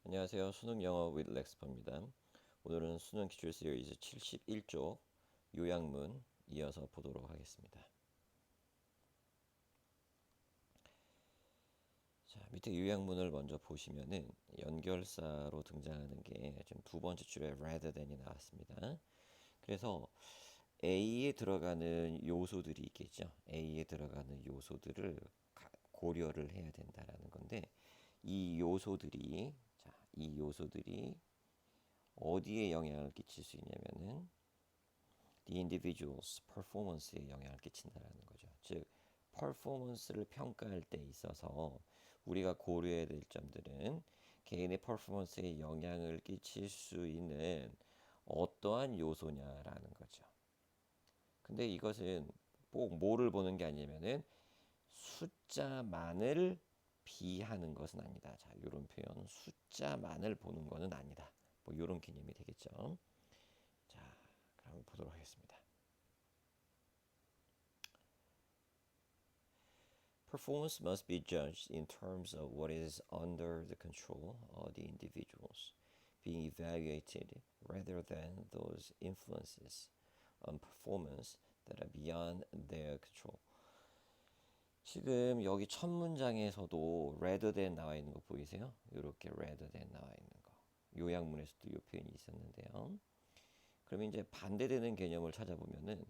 안녕하세요. 수능 영어 with 렉스퍼입니다. 오늘은 수능 기출 시리즈 71쪽 요약문 이어서 보도록 하겠습니다. 자, 밑에 요약문을 먼저 보시면은 연결사로 등장하는 게 지금 두 번째 줄에 rather than이 나왔습니다. 그래서 A에 들어가는 요소들이 있겠죠. A에 들어가는 요소들을 고려를 해야 된다라는 건데 이 요소들이 어디에 영향을 끼칠 수 있냐면은 the individual's performance에 영향을 끼친다라는 거죠. 즉 퍼포먼스를 평가할 때 있어서 우리가 고려해야 될 점들은 개인의 퍼포먼스에 영향을 끼칠 수 있는 어떠한 요소냐라는 거죠. 근데 이것은 꼭 뭐를 보는 게 아니면은 숫자만을 비하는 것은 아니다. 자, 이런 표현 숫자만을 보는 것은 아니다. 뭐 이런 개념이 되겠죠. 자, 그럼 보도록 하겠습니다. Performance must be judged in terms of what is under the control of the individuals being evaluated rather than those influences on performance that are beyond their control. 지금 여기 첫 문장에서도 rather than 나와 있는 거 보이세요? 이렇게 rather than 나와 있는 거. 요약문에서도 이 표현이 있었는데요. 그러면 이제 반대되는 개념을 찾아보면은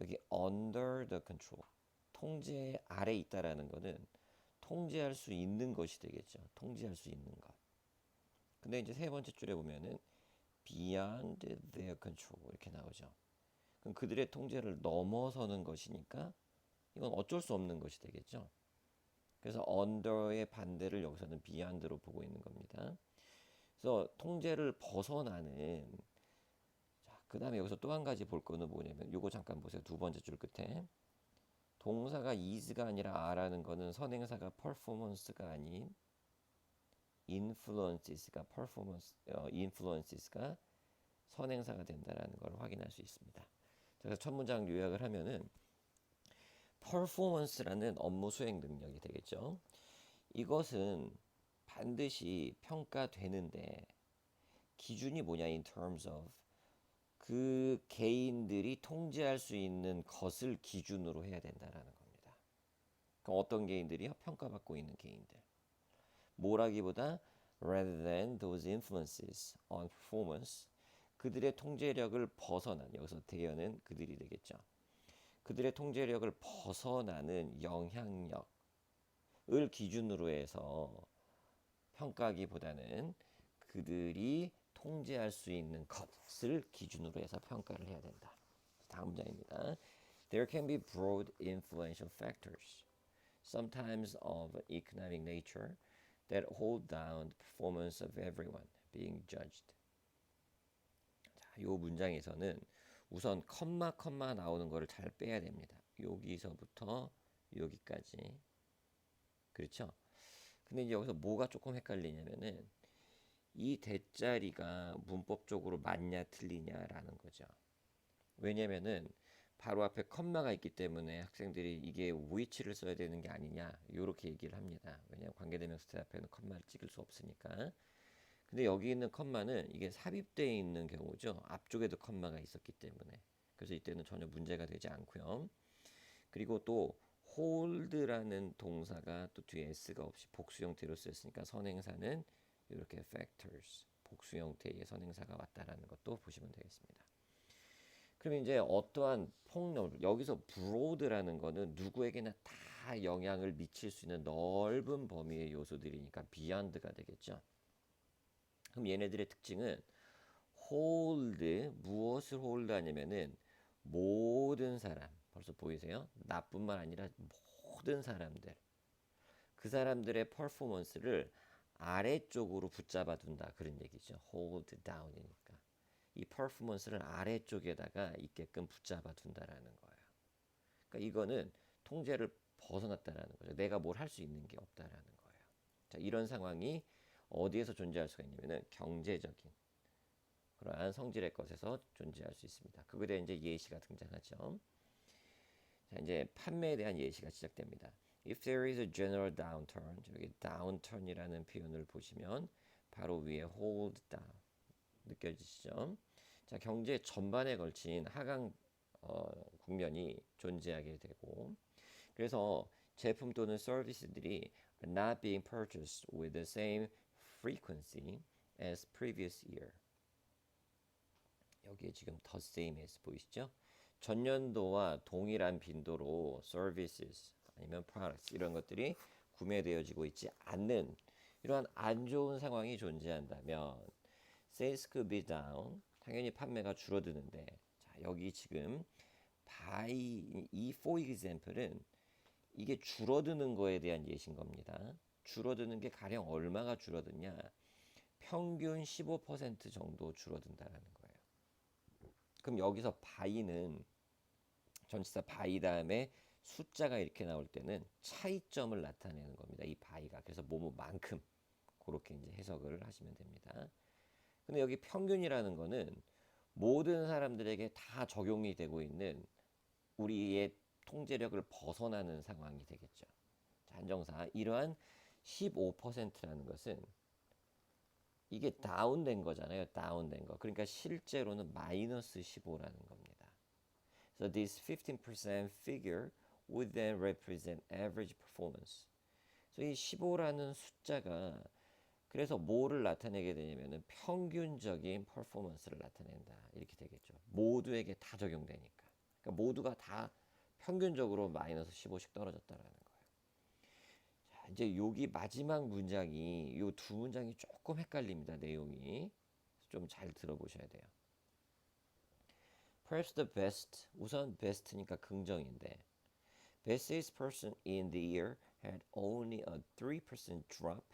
여기 under the control 통제 아래 있다라는 거는 통제할 수 있는 것이 되겠죠. 통제할 수 있는 것. 근데 이제 세 번째 줄에 보면은 beyond their control 이렇게 나오죠. 그럼 그들의 통제를 넘어서는 것이니까 이건 어쩔 수 없는 것이 되겠죠. 그래서 under의 반대를 여기서는 beyond로 보고 있는 겁니다. 그래서 통제를 벗어나는 그 다음에 여기서 또 한 가지 볼 거는 뭐냐면 요거 잠깐 보세요. 두 번째 줄 끝에 동사가 is가 아니라 a라는 거는 선행사가 performance가 아닌 influences가 선행사가 된다라는 걸 확인할 수 있습니다. 그래서 첫 문장 요약을 하면은 performance라는 업무 수행 능력이 되겠죠. 이것은 반드시 평가되는데 기준이 뭐냐 in terms of 그 개인들이 통제할 수 있는 것을 기준으로 해야 된다라는 겁니다. 그럼 어떤 개인들이요? 평가받고 있는 개인들. 뭐라기보다 rather than those influences on performance 그들의 통제력을 벗어난 여기서 대여는 그들이 되겠죠. 그들의 통제력을 벗어나는 영향력을 기준으로 해서 평가하기보다는 그들이 통제할 수 있는 것을 기준으로 해서 평가를 해야 된다. 다음 문장입니다. There can be broad influential factors, sometimes of economic nature, that hold down the performance of everyone being judged. 자, 이 문장에서는 우선 컴마 나오는 거를 잘 빼야 됩니다. 여기서부터 여기까지. 그렇죠? 근데 이제 여기서 뭐가 조금 헷갈리냐면은 이 대자리가 문법적으로 맞냐 틀리냐라는 거죠. 왜냐면은 바로 앞에 컴마가 있기 때문에 학생들이 이게 which를 써야 되는 게 아니냐 이렇게 얘기를 합니다. 왜냐하면 관계대명사 앞에는 컴마를 찍을 수 없으니까. 근데 여기 있는 컴마는 이게 삽입되어 있는 경우죠. 앞쪽에도 컴마가 있었기 때문에. 그래서 이때는 전혀 문제가 되지 않고요. 그리고 또 hold라는 동사가 또 뒤에 s가 없이 복수 형태로 쓰였으니까 선행사는 이렇게 factors 복수 형태의 선행사가 왔다라는 것도 보시면 되겠습니다. 그러면 이제 어떠한 폭넓 여기서 broad라는 거는 누구에게나 다 영향을 미칠 수 있는 넓은 범위의 요소들이니까 beyond가 되겠죠. 그럼 얘네들의 특징은 hold 무엇을 hold 하냐면은 모든 사람 벌써 보이세요? 나뿐만 아니라 모든 사람들 그 사람들의 퍼포먼스를 아래쪽으로 붙잡아 둔다 그런 얘기죠. hold down이니까 이 퍼포먼스를 아래쪽에다가 있게끔 붙잡아 둔다라는 거예요. 그러니까 이거는 통제를 벗어났다라는 거죠. 내가 뭘 할 수 있는 게 없다라는 거예요. 자, 이런 상황이 어디에서 존재할 수가 있냐면은 경제적인 그러한 성질의 것에서 존재할 수 있습니다. 그거에 대해 이제 예시가 등장하죠. 자, 이제 판매에 대한 예시가 시작됩니다. If there is a general downturn, 저기 downturn이라는 표현을 보시면 바로 위에 hold down 느껴지시죠? 자, 경제 전반에 걸친 하강 국면이 존재하게 되고 그래서 제품 또는 서비스들이 are not being purchased with the same frequency as previous year. 여기에 지금 the same as 보이시죠? 전년도와 동일한 빈도로 services 아니면 products 이런 것들이 구매되어지고 있지 않는 이러한 안 좋은 상황이 존재한다면 sales could be down 당연히 판매가 줄어드는데 자 여기 지금 by 이 for example은 이게 줄어드는 거에 대한 예시인 겁니다. 줄어드는 게 가령 얼마가 줄어드냐 평균 15% 정도 줄어든다라는 거예요. 그럼 여기서 by는 전치사 by 다음에 숫자가 이렇게 나올 때는 차이점을 나타내는 겁니다. 이 by가 그래서 뭐뭐만큼 그렇게 이제 해석을 하시면 됩니다. 근데 여기 평균이라는 거는 모든 사람들에게 다 적용이 되고 있는 우리의 통제력을 벗어나는 상황이 되겠죠. 자, 한정사 이러한 15%라는 것은 이게 다운된 거잖아요. 다운된 거. 그러니까 실제로는 마이너스 15라는 겁니다. So this 15% figure would then represent average performance. 그래서 이 15라는 숫자가 그래서 뭐를 나타내게 되냐면은 평균적인 퍼포먼스를 나타낸다. 이렇게 되겠죠. 모두에게 다 적용되니까. 그러니까 모두가 다 평균적으로 마이너스 15씩 떨어졌다라는 거예요. 자, 이제 여기 마지막 문장이 요 두 문장이 조금 헷갈립니다. 내용이. 좀 잘 들어보셔야 돼요. Perhaps the best. 우선 best니까 긍정인데 best salesperson in the year had only a 3% drop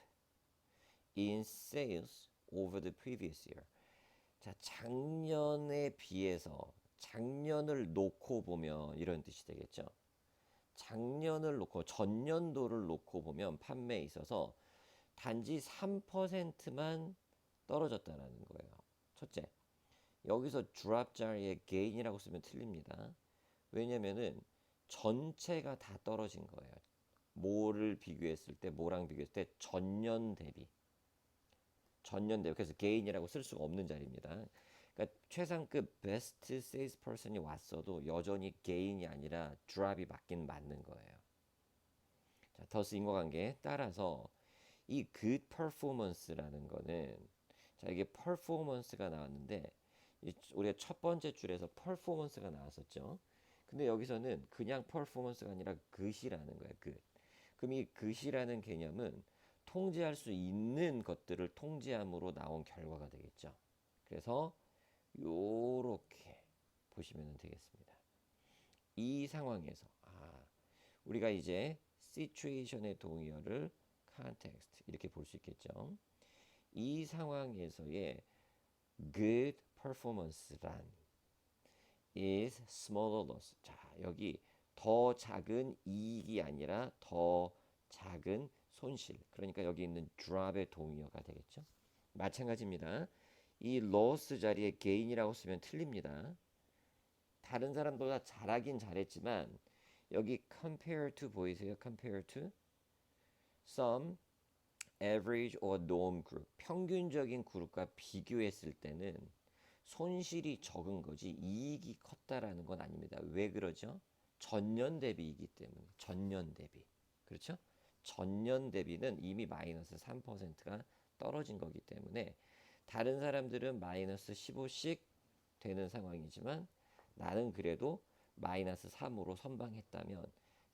in sales over the previous year. 자, 작년에 비해서 작년을 놓고 보면 이런 뜻이 되겠죠. 작년을 놓고 전년도를 놓고 보면 판매에 있어서 단지 3%만 떨어졌다라는 거예요. 첫째, 여기서 drop 자리에 gain이라고 쓰면 틀립니다. 왜냐면은 전체가 다 떨어진 거예요. 뭐를 비교했을 때, 뭐랑 비교했을 때 전년 대비. 그래서 gain이라고 쓸 수가 없는 자리입니다. 그러니까 최상급 베스트 세일즈 퍼슨이 왔어도 여전히 gain이 아니라 drop이 맞긴 맞는 거예요. 자, thus 인과관계에 따라서 이 good performance라는 거는 자 이게 performance가 나왔는데 우리가 첫 번째 줄에서 performance가 나왔었죠. 근데 여기서는 그냥 performance가 아니라 good이라는 거예요. good. 그럼 이 good이라는 개념은 통제할 수 있는 것들을 통제함으로 나온 결과가 되겠죠. 그래서 요렇게 보시면 되겠습니다. 이 상황에서 우리가 이제 situation의 동의어를 context 이렇게 볼 수 있겠죠. 이 상황에서의 good performance란 is smaller loss. 자, 여기 더 작은 이익이 아니라 더 작은 손실. 그러니까 여기 있는 drop의 동의어가 되겠죠. 마찬가지입니다. 이 loss 자리에 gain이라고 쓰면 틀립니다. 다른 사람보다 잘하긴 잘했지만 여기 compare to 보이세요? compare to some average or norm group. 평균적인 그룹과 비교했을 때는 손실이 적은 거지 이익이 컸다라는 건 아닙니다. 왜 그러죠? 전년 대비이기 때문에. 전년 대비. 그렇죠? 전년 대비는 이미 마이너스 3%가 떨어진 거기 때문에 다른 사람들은 마이너스 15씩 되는 상황이지만 나는 그래도 마이너스 3으로 선방했다면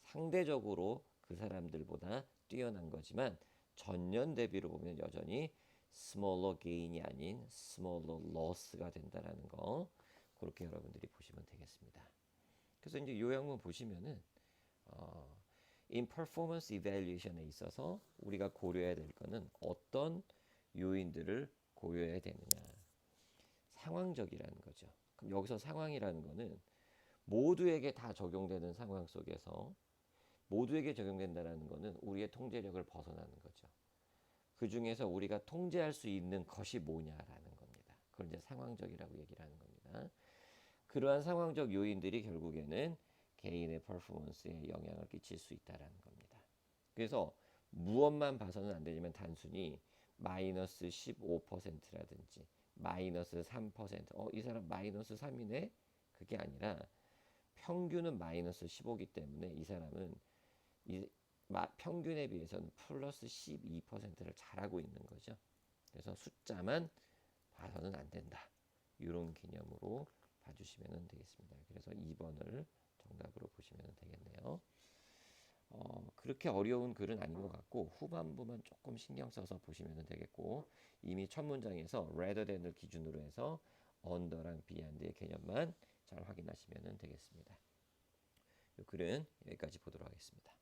상대적으로 그 사람들보다 뛰어난 거지만 전년 대비로 보면 여전히 smaller gain이 아닌 smaller loss가 된다라는 거 그렇게 여러분들이 보시면 되겠습니다. 그래서 이제 요약문 보시면은 in performance evaluation에 있어서 우리가 고려해야 될 거는 어떤 요인들을 고려해야 되느냐. 상황적이라는 거죠. 그럼 여기서 상황이라는 거는 모두에게 다 적용되는 상황 속에서 모두에게 적용된다는 거는 우리의 통제력을 벗어나는 거죠. 그 중에서 우리가 통제할 수 있는 것이 뭐냐라는 겁니다. 그걸 이제 상황적이라고 얘기를 하는 겁니다. 그러한 상황적 요인들이 결국에는 개인의 퍼포먼스에 영향을 끼칠 수 있다라는 겁니다. 그래서 무엇만 봐서는 안 되지만 단순히 마이너스 15%라든지 마이너스 3%, 이 사람 마이너스 3이네? 그게 아니라 평균은 마이너스 15이기 때문에 이 사람은 평균에 비해서는 플러스 12%를 잘하고 있는 거죠. 그래서 숫자만 봐서는 안 된다. 이런 개념으로 봐주시면 되겠습니다. 그래서 2번을 정답으로 보시면 되겠네요. 그렇게 어려운 글은 아닌 것 같고 후반부만 조금 신경 써서 보시면 되겠고 이미 첫 문장에서 rather than을 기준으로 해서 under랑 beyond의 개념만 잘 확인하시면 되겠습니다. 이 글은 여기까지 보도록 하겠습니다.